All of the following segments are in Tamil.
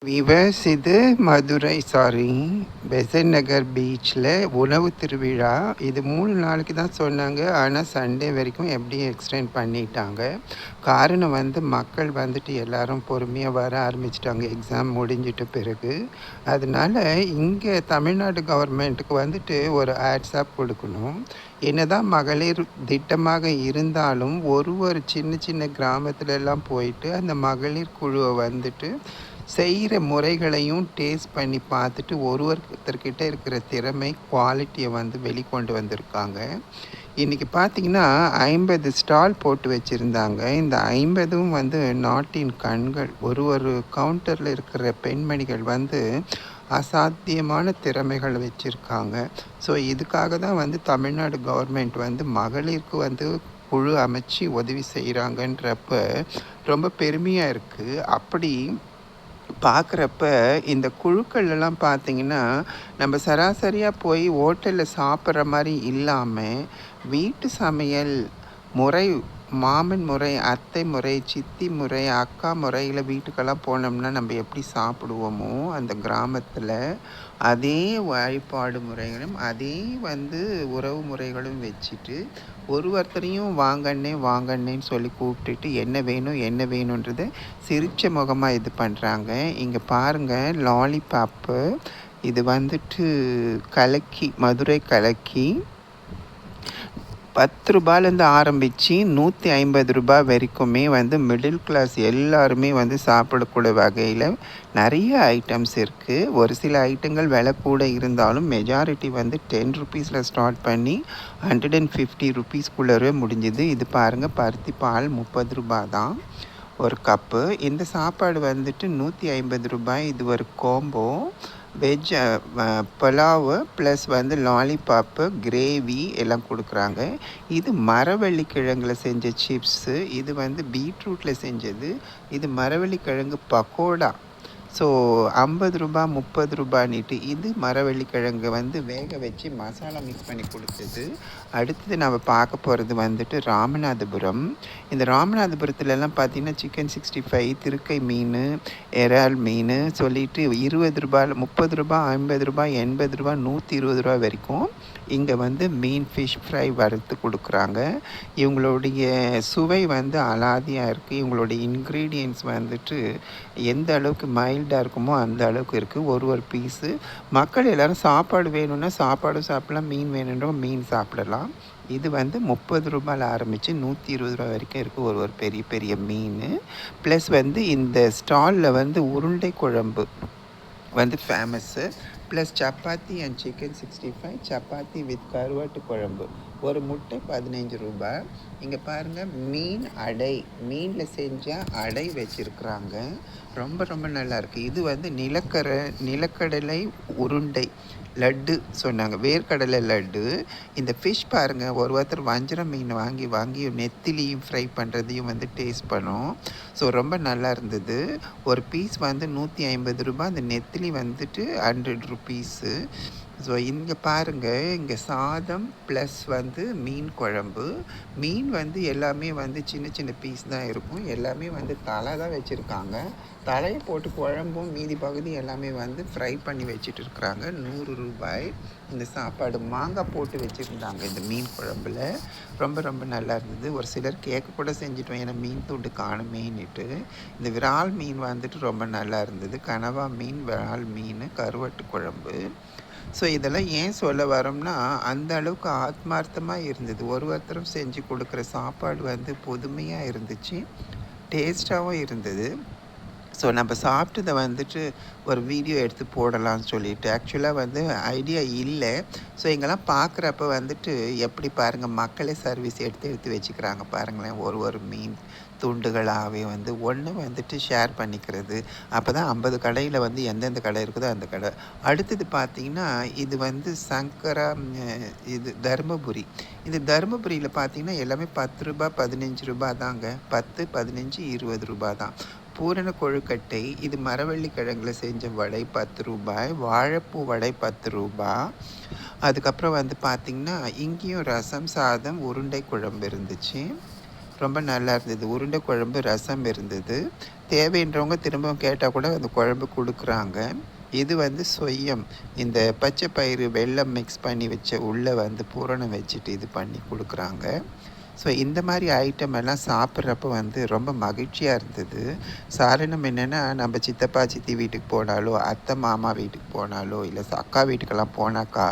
விவஸ் இது மதுரை பெசன்ட் நகர் பீச்சில் உணவு திருவிழா. இது 3 நாளைக்கு தான் சொன்னாங்க. ஆனால் சண்டே வரைக்கும் எப்படியும் எக்ஸ்டெண்ட் பண்ணிட்டாங்க. காரணம் மக்கள் வந்துட்டு எல்லாரும் பொறுமையாக வர ஆரம்பிச்சிட்டாங்க எக்ஸாம் முடிஞ்சிட்ட பிறகு. அதனால இங்கே தமிழ்நாடு கவர்மெண்ட்டுக்கு வந்துட்டு ஒரு ஆட்ஸாப் கொடுக்கணும். என்னதான் மகளிர் திட்டமாக இருந்தாலும் ஒரு சின்ன சின்ன கிராமத்துலலாம் போயிட்டு அந்த மகளிர் குழுவை வந்துட்டு செய்கிற முறைகளையும் டேஸ்ட் பண்ணி பார்த்துட்டு ஒருத்தர்கிட்ட இருக்கிற திறமை குவாலிட்டியை வெளிக்கொண்டு வந்திருக்காங்க. இன்றைக்கி பார்த்திங்கன்னா 50 ஸ்டால் போட்டு வச்சுருந்தாங்க. இந்த 50ம் நாட்டின் கண்கள். ஒரு கவுண்டரில் இருக்கிற பெண்மணிகள் அசாத்தியமான திறமைகள் வச்சுருக்காங்க. ஸோ இதுக்காக தான் தமிழ்நாடு கவர்மெண்ட் மகளிருக்கு குழு அமைச்சு உதவி செய்கிறாங்கன்றப்ப ரொம்ப பெருமையாக இருக்குது. அப்படி பார்க்குறப்ப இந்த குழுக்கள்லாம் பார்த்திங்கன்னா நம்ம சராசரியாக போய் ஹோட்டலில் சாப்பிட்ற மாதிரி இல்லாமல் வீட்டு சமையல் முறை, மாமன் முறை, அத்தை முறை, சித்தி முறை, அக்கா முறையில் வீட்டுக்கெல்லாம் போனோம்னா நம்ம எப்படி சாப்பிடுவோமோ அந்த கிராமத்தில் அதே வழிபாடு முறைகளும் அதே உறவு முறைகளும் வச்சுட்டு ஒருத்தரையும் வாங்கண்ணேன்னு சொல்லி கூப்பிட்டுட்டு என்ன வேணுன்றதை சிரித்த முகமாக இது பண்ணுறாங்க. இங்கே பாருங்கள், லாலிபாப்பு. இது கலக்கி, மதுரை கலக்கி 10 ரூபாயிலேருந்து ஆரம்பித்து 150 ரூபாய் வரைக்குமே மிடில் கிளாஸ் எல்லாருமே சாப்பிடக்கூடிய வகையில் நிறைய ஐட்டம்ஸ் இருக்குது. ஒரு சில ஐட்டங்கள் விலை கூட இருந்தாலும் மெஜாரிட்டி 10 ருபீஸில் ஸ்டார்ட் பண்ணி 150 ருபீஸ்குள்ளே முடிஞ்சுது. இது பாருங்கள், பருத்தி பால் 30 ரூபாய் தான் ஒரு கப்பு. இந்த சாப்பாடு 150 ரூபாய். இது ஒரு combo. Veg pulao plus lollipop, gravy எல்லாம் கொடுக்குறாங்க. இது மரவள்ளிக்கிழங்கில் செஞ்ச சிப்ஸு. இது பீட்ரூட்டில் செஞ்சது. இது மரவள்ளிக்கிழங்கு பக்கோடா. ஸோ 50 ரூபா 30 ரூபான்னுட்டு இது மரவள்ளிக்கிழங்கு வேக வச்சு மசாலா மிக்ஸ் பண்ணி கொடுத்தது. அடுத்தது நம்ம பார்க்க போகிறது ராமநாதபுரம். இந்த ராமநாதபுரத்துலலாம் பார்த்திங்கன்னா சிக்கன் 65, திருக்கை மீன், இறால் மீன் சொல்லிட்டு 20 ரூபாய், 30 ரூபாய், 50 ரூபாய், 80 ரூபாய், 120 ரூபா வரைக்கும் இங்கே மீன் ஃபிஷ் ஃப்ரை வறுத்து கொடுக்குறாங்க. இவங்களுடைய சுவை அலாதியாக இருக்குது. இவங்களுடைய இன்க்ரீடியன்ட்ஸ் எந்த அளவுக்கு மைல்டாக இருக்குமோ அந்த அளவுக்கு இருக்குது. ஒரு பீஸு. மக்கள் எல்லோரும் சாப்பாடு வேணும்னா சாப்பாடும் சாப்பிட்லாம், மீன் வேணுன்ற மீன் சாப்பிடலாம். இது 30 ரூபாயில் ஆரம்பித்து 120 ரூபா வரைக்கும் இருக்குது ஒரு பெரிய பெரிய மீன். ப்ளஸ் இந்த ஸ்டாலில் உருண்டை குழம்பு famous. Plus chapati and chicken 65, chapati with கருவாட்டு குழம்பு. ஒரு முட்டை 15 ரூபாய். இங்கே பாருங்கள், மீன் அடை, மீனில் செஞ்ச அடை வச்சுருக்குறாங்க. ரொம்ப ரொம்ப நல்லாயிருக்கு. இது நிலக்கடலை உருண்டை லட்டு சொன்னாங்க, வேர்க்கடலை லட்டு. இந்த ஃபிஷ் பாருங்கள், ஒருத்தர் வஞ்சரம் மீன் வாங்கி நெத்திலியும் ஃப்ரை பண்ணுறதையும் டேஸ்ட் பண்ணோம். ஸோ ரொம்ப நல்லா இருந்தது. ஒரு பீஸ் 150 ரூபாய். அந்த நெத்திலி 100 ருபீஸு. ஸோ இங்கே பாருங்கள், இங்கே சாதம் ப்ளஸ் மீன் குழம்பு. மீன் எல்லாமே சின்ன சின்ன பீஸ் தான் இருக்கும். எல்லாமே தலை தான் வச்சுருக்காங்க. தலையை போட்டு குழம்பும் மீதி பகுதி எல்லாமே ஃப்ரை பண்ணி வச்சுட்டு இருக்கிறாங்க. 100 ரூபாய். இந்த சாப்பாடு மாங்காய் போட்டு வச்சுருந்தாங்க இந்த மீன் குழம்புல. ரொம்ப ரொம்ப நல்லா இருந்தது. ஒரு சிலர் கேட்க கூட செஞ்சுட்டோம், ஏன்னா மீன் துண்டு காணுமேன்னுட்டு. இந்த விரால் மீன் ரொம்ப நல்லா இருந்தது. கனவா மீன், விரால் மீன், கருவாட்டு குழம்பு. ஸோ இதெல்லாம் ஏன் சொல்ல வரோம்னா, அந்த அளவுக்கு ஆத்மார்த்தமாக இருந்தது. ஒருத்தரும் செஞ்சு கொடுக்குற சாப்பாடு புதுமையாக இருந்துச்சு, டேஸ்ட்டாகவும் இருந்தது. ஸோ நம்ம சாப்பிட்டதை ஒரு வீடியோ எடுத்து போடலாம்னு சொல்லிட்டு ஆக்சுவலாக ஐடியா இல்லை. ஸோ இங்கெல்லாம் பார்க்குறப்ப எப்படி பாருங்கள், மக்களே சர்வீஸ் எடுத்து வச்சுக்கிறாங்க பாருங்களேன். ஒரு மீன் துண்டுகளாகவே ஒன்று ஷேர் பண்ணிக்கிறது. அப்போ தான் 50 கடையில் எந்தெந்த கடை இருக்குதோ அந்த கடை. அடுத்தது பார்த்திங்கன்னா, இது சங்கரா, இது தருமபுரி. இது தருமபுரியில் பார்த்திங்கன்னா எல்லாமே 10 ரூபாய் 15 ரூபாய் தாங்க. 10, 15, 20 ரூபாய் தான். பூரண கொழுக்கட்டை, இது மரவள்ளி கிழங்கில் செஞ்ச வடை 10 ரூபாய். வாழைப்பூ வடை 10 ரூபாய். அதுக்கப்புறம் பார்த்திங்கன்னா இங்கேயும் ரசம், சாதம், உருண்டை குழம்பு இருந்துச்சு. ரொம்ப நல்லா இருந்தது. உருண்டை குழம்பு, ரசம் இருந்தது. தேவைன்றவங்க திரும்பவும் கேட்டால் கூட அந்த குழம்பு கொடுக்குறாங்க. இது வந்து சொய்யம். இந்த பச்சை பயிறு வெல்லம் மிக்ஸ் பண்ணி வச்ச உள்ளே வந்து பூரணம் வச்சுட்டு இது பண்ணி கொடுக்குறாங்க. ஸோ இந்த மாதிரி ஐட்டம் எல்லாம் சாப்பிட்றப்ப வந்து ரொம்ப மகிழ்ச்சியாக இருந்தது. காரணம் என்னென்னா, நம்ம சித்தப்பா சித்தி வீட்டுக்கு போனாலோ, அத்தை மாமா வீட்டுக்கு போனாலோ, இல்லை அக்கா வீட்டுக்கெல்லாம் போனாக்கா,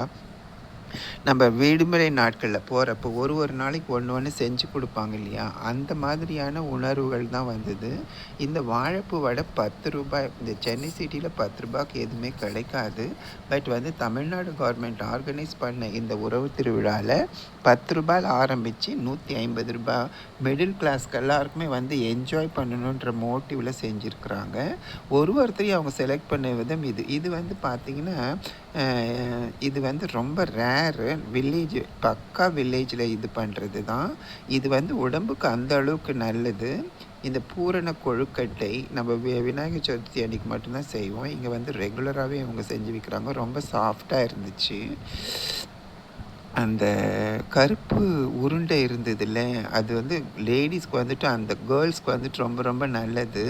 நம்ம விடுமுறை நாட்களில் போகிறப்போ ஒரு நாளைக்கு ஒன்று செஞ்சு கொடுப்பாங்க இல்லையா, அந்த மாதிரியான உணர்வுகள் தான் வந்தது. இந்த வாழைப்பூ வடை ரூ. 10. இந்த சென்னை சிட்டியில் ரூ. 10க்கு எதுவுமே கிடைக்காது. பட் வந்து தமிழ்நாடு கவர்மெண்ட் ஆர்கனைஸ் பண்ண இந்த உறவு திருவிழாவில் ரூபாயில் ஆரம்பித்து ரூ. 150 மிடில் கிளாஸ்க்கு எல்லாருக்குமே வந்து என்ஜாய் பண்ணணுன்ற மோட்டிவில் செஞ்சுருக்குறாங்க. ஒருத்தரையும் அவங்க செலக்ட் பண்ண விதம் இது வந்து பார்த்திங்கன்னா, இது வந்து ரொம்ப ரேரு. பக்கா வில்லேஜில் இது பண்ணுறது தான். இது வந்து உடம்புக்கு அந்த அளவுக்கு நல்லது. இந்த பூரண கொழுக்கட்டை நம்ம விநாயகர் சதுர்த்தி அன்றைக்கி மட்டும்தான் செய்வோம். இங்கே வந்து ரெகுலராகவே இவங்க செஞ்சு விற்கிறாங்க. ரொம்ப சாஃப்டாக இருந்துச்சு. அந்த கருப்பு உருண்டை இருந்ததுல்ல, அது வந்து லேடிஸ்க்கு வந்துட்டு, அந்த கேர்ள்ஸ்க்கு வந்துட்டு ரொம்ப ரொம்ப நல்லது.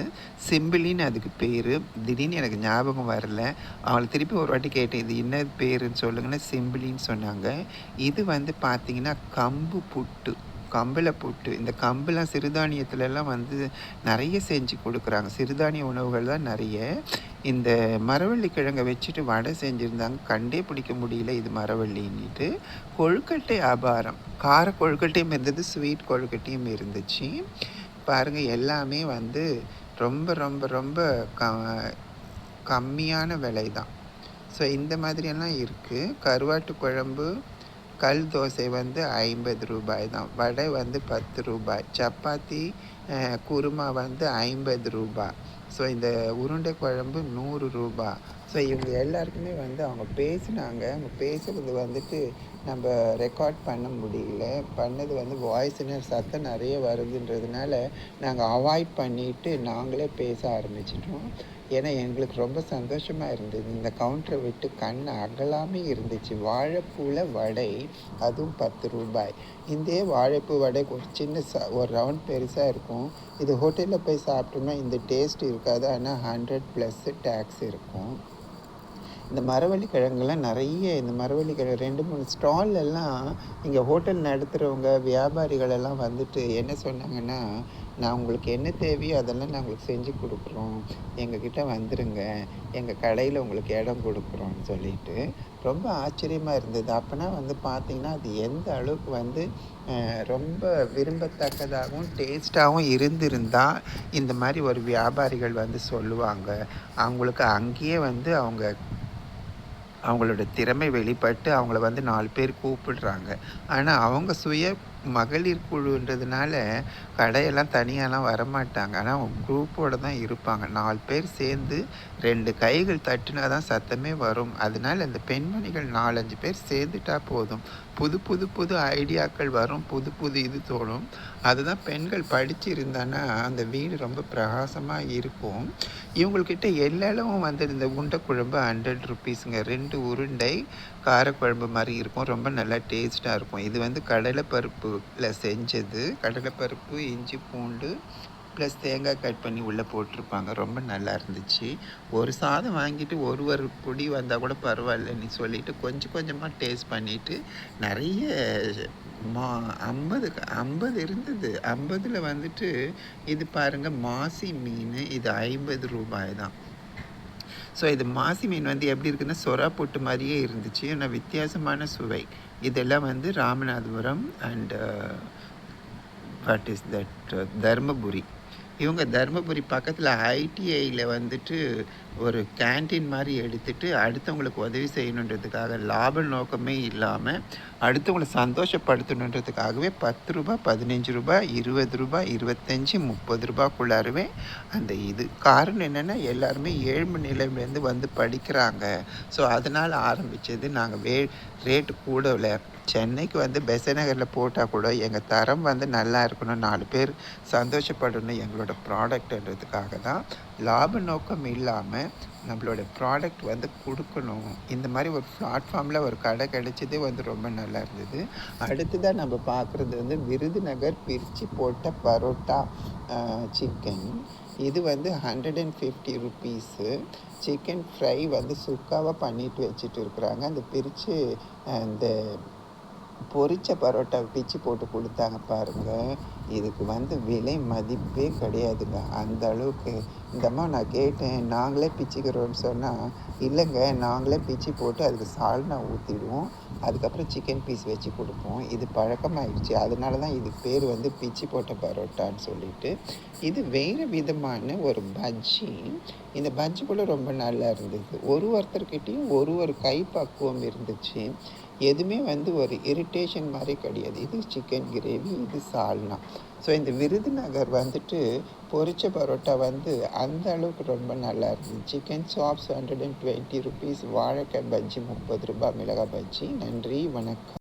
சிம்பிளின்னு அதுக்கு பேர். திடீர்னு எனக்கு ஞாபகம் வரல. அவங்கள திருப்பி ஒரு வாட்டி கேட்டேன், இது என்ன பேருன்னு சொல்லுங்கன்னா சிம்பிளின்னு சொன்னாங்க. இது வந்து பார்த்திங்கன்னா கம்பு புட்டு, கம்பில் புட்டு. இந்த கம்புலாம் சிறுதானியத்துலலாம் வந்து நிறைய செஞ்சு கொடுக்குறாங்க. சிறுதானிய உணவுகள் தான் நிறைய. இந்த மரவள்ளி கிழங்கை வச்சுட்டு வடை செஞ்சுருந்தாங்க. கண்டே பிடிக்க முடியல இது மரவள்ளின்னுட்டு. கொழுக்கட்டை அபாரம். கார கொழுக்கட்டையும் இருந்தது, ஸ்வீட் கொழுக்கட்டையும் இருந்துச்சு. பாருங்கள், எல்லாமே வந்து ரொம்ப ரொம்ப ரொம்ப கம்மியான விலை தான். ஸோ இந்த மாதிரியெல்லாம் இருக்குது. கருவாட்டு குழம்பு, கல் தோசை வந்து ரூ. 50 தான். வடை வந்து ரூ. 10. சப்பாத்தி குருமா வந்து ரூ. 50. ஸோ இந்த உருண்டை குழம்பு ரூ. 100. ஸோ இவங்க எல்லாருக்குமே வந்து அவங்க பேசினாங்க. அவங்க பேசுகிறது வந்துட்டு நம்ம ரெக்கார்ட் பண்ண முடியல. பண்ணது வந்து வாய்ஸ்னு சத்தம் நிறைய வருதுன்றதுனால நாங்கள் அவாய்ட் பண்ணிவிட்டு நாங்களே பேச ஆரம்பிச்சிட்டோம். ஏன்னா எங்களுக்கு ரொம்ப சந்தோஷமாக இருந்தது. இந்த கவுண்டரை விட்டு கண் அகலாமே இருந்துச்சு. வாழைப்பூவில் வடை, அதுவும் ரூ. 10. இந்த வாழைப்பூ வடை ஒரு சின்ன ஒரு ரவுண்ட் பெருசாக இருக்கும். இது ஹோட்டலில் போய் சாப்பிட்டோம்னா இந்த டேஸ்ட் இருக்காது. ஆனால் 100+ டேக்ஸ் இருக்கும். இந்த மரவள்ளி கிழங்குலாம் நிறைய, இந்த மரவள்ளி கிழங்கு 2-3 ஸ்டால்லெல்லாம் இங்கே ஹோட்டல் நடத்துகிறவங்க வியாபாரிகள் எல்லாம் வந்துட்டு என்ன சொன்னாங்கன்னா, நான் உங்களுக்கு என்ன தேவையோ அதெல்லாம் நான் உங்களுக்கு செஞ்சு கொடுக்குறோம், எங்ககிட்ட வந்துடுங்க, எங்கள் கடையில் உங்களுக்கு இடம் கொடுக்குறோன்னு சொல்லிட்டு ரொம்ப ஆச்சரியமாக இருந்தது. அப்போனா வந்து பார்த்திங்கன்னா அது எந்த அளவுக்கு வந்து ரொம்ப விரும்பத்தக்கதாகவும் டேஸ்ட்டாகவும் இருந்திருந்தால் இந்த மாதிரி ஒரு வியாபாரிகள் வந்து சொல்லுவாங்க. அவங்களுக்கு அங்கேயே வந்து அவங்களோட திறமை வெளிப்பட்டு அவங்கள வந்து 4 பேர் கூப்பிடுறாங்க. ஆனால் அவங்க மகளிர் குழுன்றதுனால கடையெல்லாம் தனியாலாம் வரமாட்டாங்க. ஆனால் அவங்க குரூப்போடு தான் இருப்பாங்க. 4 பேர் சேர்ந்து 2 கைகள் தட்டினா தான் சத்தமே வரும். அதனால் அந்த பெண்மணிகள் 4-5 பேர் சேர்ந்துட்டா போதும். புது ஐடியாக்கள் வரும், புது இது தோணும். அதுதான் பெண்கள் படித்து இருந்தான்னா அந்த வீடு ரொம்ப பிரகாசமாக இருக்கும். இவங்கக்கிட்ட எல்லாரும் வந்து இந்த உருண்டை குழம்பு ₹100ங்க. 2 உருண்டை காரக்குழம்பு மாதிரி இருக்கும். ரொம்ப நல்லா டேஸ்ட்டாக இருக்கும். இது வந்து கடலைப்பருப்பில் செஞ்சது. கடலைப்பருப்பு, இஞ்சி, பூண்டு ப்ளஸ் தேங்காய் கட் பண்ணி உள்ளே போட்டிருப்பாங்க. ரொம்ப நல்லா இருந்துச்சு. ஒரு சாதம் வாங்கிட்டு ஒரு பொடி வந்தால் கூட பரவாயில்லன்னு சொல்லிவிட்டு கொஞ்சமாக டேஸ்ட் பண்ணிவிட்டு நிறைய 50 இருந்தது. 50ல் வந்துட்டு இது பாருங்கள், மாசி மீன். இது ரூ. 50 தான். ஸோ இது மாசி மீன் வந்து எப்படி இருக்குன்னா, சொரா போட்டு மாதிரியே இருந்துச்சு. ஆனால் வித்தியாசமான சுவை. இதெல்லாம் வந்து Ramanathapuram and what is that, Dharmapuri. இவங்க தர்மபுரி பக்கத்தில் ஐடிஐயில் வந்துட்டு ஒரு கேன்டீன் மாதிரி எடுத்துகிட்டு அடுத்தவங்களுக்கு உதவி செய்யணுன்றதுக்காக லாப நோக்கமே இல்லாமல் அடுத்தவங்களை சந்தோஷப்படுத்தணுன்றதுக்காகவே ரூ. 10, ரூ. 15, ரூ. 25, ரூ. 30க்குள்ளாரவே அந்த இது. காரணம் என்னென்னா, எல்லாருமே ஏழ்மை நிலையிலேருந்து வந்து படிக்கிறாங்க. ஸோ அதனால் ஆரம்பித்தது. நாங்கள் ரேட்டு கூடல. சென்னைக்கு வந்து பெசநகரில் போட்டால் கூட எங்கள் தரம் வந்து நல்லா இருக்கணும், 4 பேர் சந்தோஷப்படணும் எங்களோட ப்ராடக்ட்ன்றதுக்காக தான். லாப நோக்கம் இல்லாமல் நம்மளோட ப்ராடக்ட் வந்து கொடுக்கணும். இந்த மாதிரி ஒரு பிளாட்ஃபார்மில் ஒரு கடை கிடைச்சதே வந்து ரொம்ப நல்லா இருந்தது. அடுத்ததாக நம்ம பார்க்குறது வந்து விருதுநகர் பிரித்து போட்ட பரோட்டா சிக்கன். இது வந்து 150 ருப்பீஸு. சிக்கன் ஃப்ரை வந்து சுக்காவாக பண்ணிட்டு வச்சுட்டு இருக்கிறாங்க. அந்த பிரித்து இந்த பொரிச்ச பரோட்டா பிச்சு போட்டு கொடுத்தாங்க பாருங்கள். இதுக்கு வந்து விலை மதிப்பே கிடையாதுங்க. அந்த அளவுக்கு இந்த அம்மா நான் கேட்டேன், நாங்களே பிச்சுக்கிறோன்னு சொன்னால், இல்லைங்க நாங்களே பிச்சு போட்டு அதுக்கு சால்னா ஊற்றிடுவோம், அதுக்கப்புறம் சிக்கன் பீஸ் வச்சு கொடுப்போம். இது பழக்கமாயிடுச்சு, அதனால தான் இதுக்கு பேர் வந்து பிச்சு போட்ட பரோட்டான்னு சொல்லிட்டு. இது வேறு விதமான ஒரு பஜ்ஜி. இந்த பஜ்ஜி கூட ரொம்ப நல்லா இருந்தது. ஒருத்தர்கிட்டையும் ஒரு கை பக்குவம் இருந்துச்சு. எதுவுமே வந்து ஒரு இரிட்டேஷன் மாதிரி கிடையாது. இது சிக்கன் கிரேவி, இது சால்னா. ஸோ இந்த விருதுநகர் வந்துட்டு பொரிச்ச பரோட்டா வந்து அந்த அளவுக்கு ரொம்ப நல்லா இருந்துச்சு. சிக்கன் சாப்ஸ் 120 ருப்பீஸ், வாழைக்காய் பஜ்ஜி 30 ரூபாய், மிளகாய் பஜ்ஜி. நன்றி, வணக்கம்.